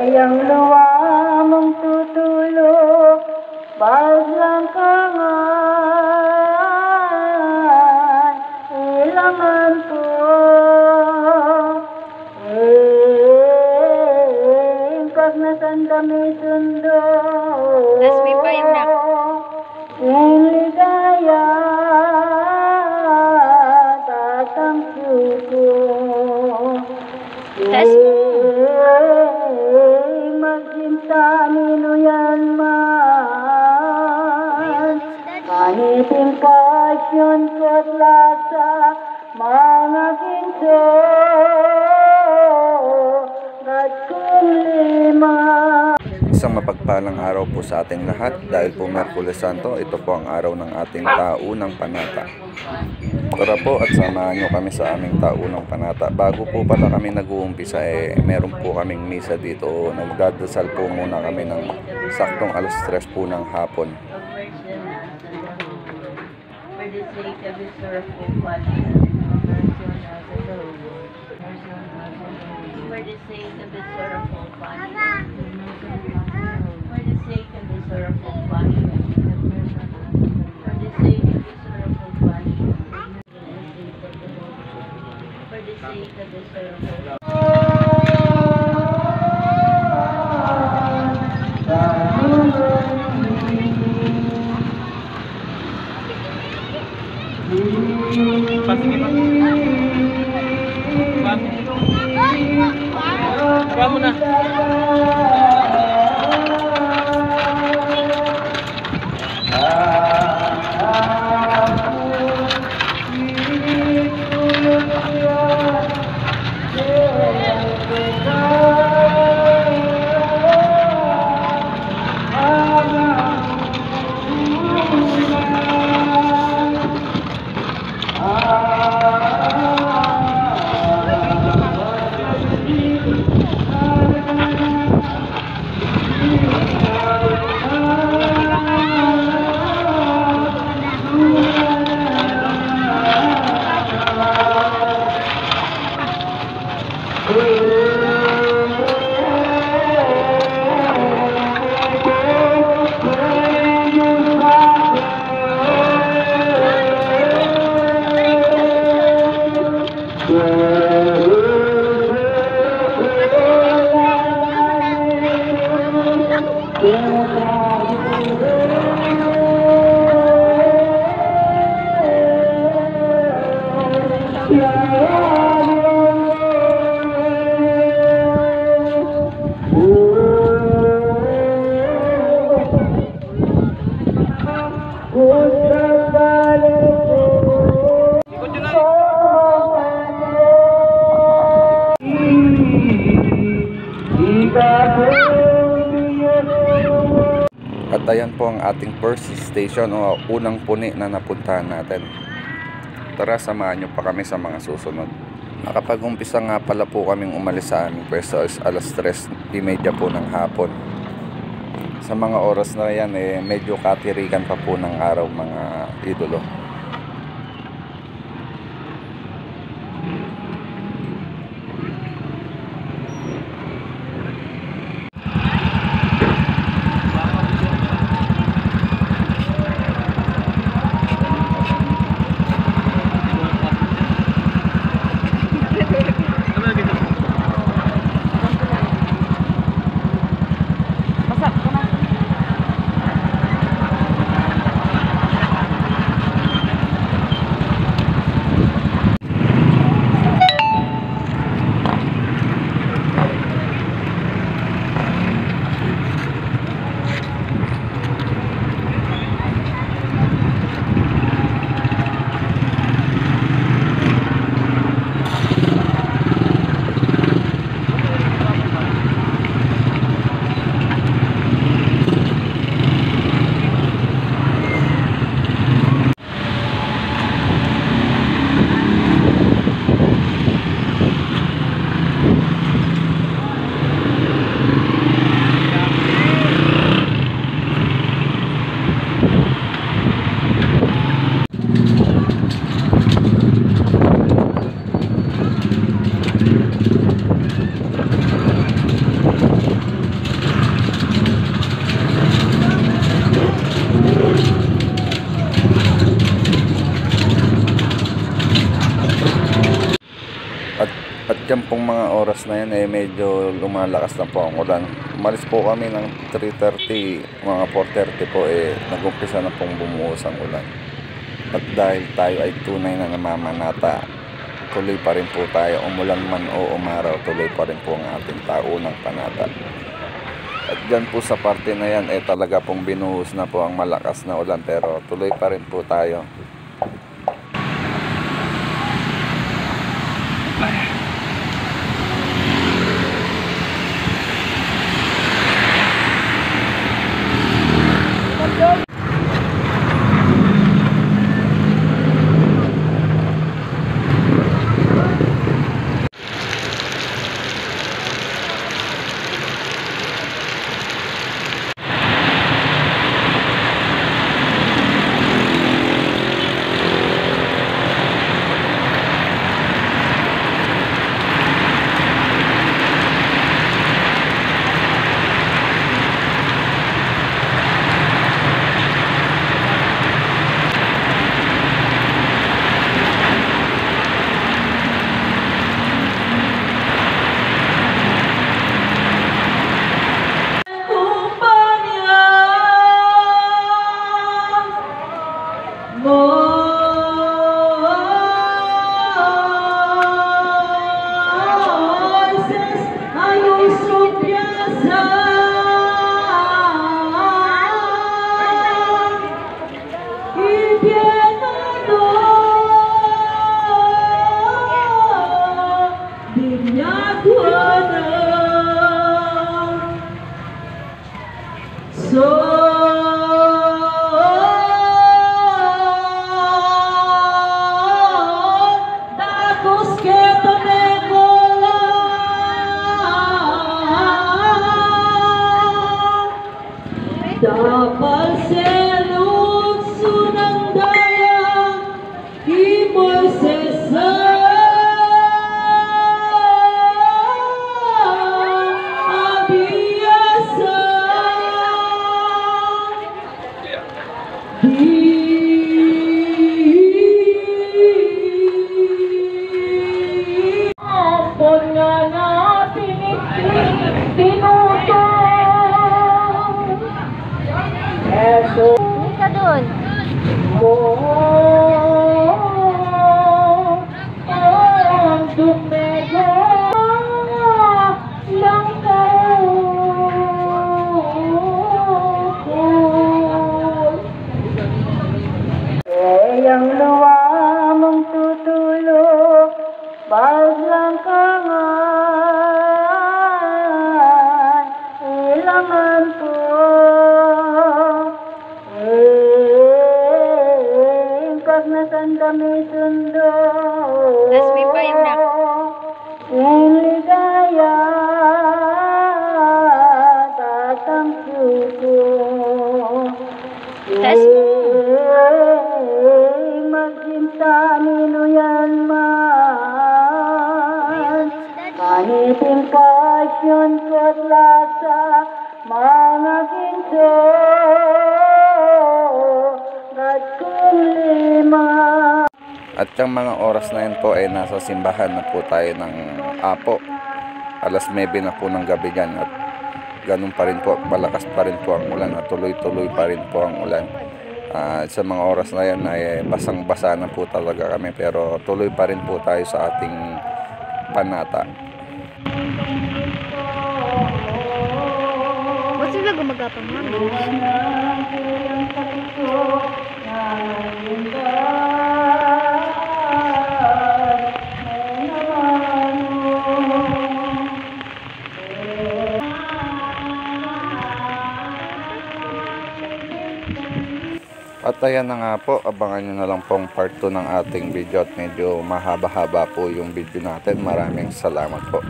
Sayang luwa mong tutulog, baglang kangan, ilangan ko. Pag nasandami sundo, Last week pa yung nak. ligaya, tatang suko. Tas mo. Magsinta nino yan man, kahit yung pasyon ko't lasa, mga ginto, gat kong lima. Isang mapagpalang araw po sa ating lahat dahil po Miyerkules Santo, ito po ang araw ng ating taunang panata. Tara po at samahan nyo kami sa aming taunang panata. Bago po pala kami nag-uumpisa meron po kaming misa dito. Nagdadasal po muna kami ng saktong 3:00 po ng hapon. Vamos na. At ayan po ang ating first station o unang puni na napuntahan natin. Tara, samahan nyo pa kami sa mga susunod. Nakapag-umpisa nga pala po kaming umalis sa aming pwesto is 3:30 po ng hapon. Sa mga oras na yan medyo katirikan pa po ng araw mga idolo. mga oras na yan medyo lumalakas na po ang ulan. Umalis po kami ng 3:30, mga 4:30 po nag-umpisa na pong bumuhos ang ulan. At dahil tayo ay tunay na namamanata, tuloy pa rin po tayo, umulan man o umaraw, tuloy pa rin po ang ating taunang panata. At dyan po sa parte na yan talaga pong binuhos na po ang malakas na ulan, pero tuloy pa rin po tayo. Dapat selot sunang daya Imoy sesa Abiyasa Ampon nga natin tinuto Hindi ka dun. Yang luwa mong tutulog, baglang kangan, ilangan ko. Pag nasanda may sundo, Last week pa yung nak. yung ligaya, tatang suko. Taas mo. Magsinta nino yan man, kahit impasyon ko't lasa, mga ginto, gat kong lima. At yung mga oras na yun po nasa simbahan na po tayo ng Apo. Alas 9 na po ng gabi dyan, at ganun pa rin po, malakas pa rin po ang ulan at tuloy-tuloy pa rin po ang ulan. Sa mga oras na yan basang-basa na po talaga kami, pero tuloy pa rin po tayo sa ating panata. Ba't sila gumagapang mami? At ayan na nga po, abangan nyo na lang pong part 2 ng ating video, at medyo mahaba-haba po yung video natin. Maraming salamat po.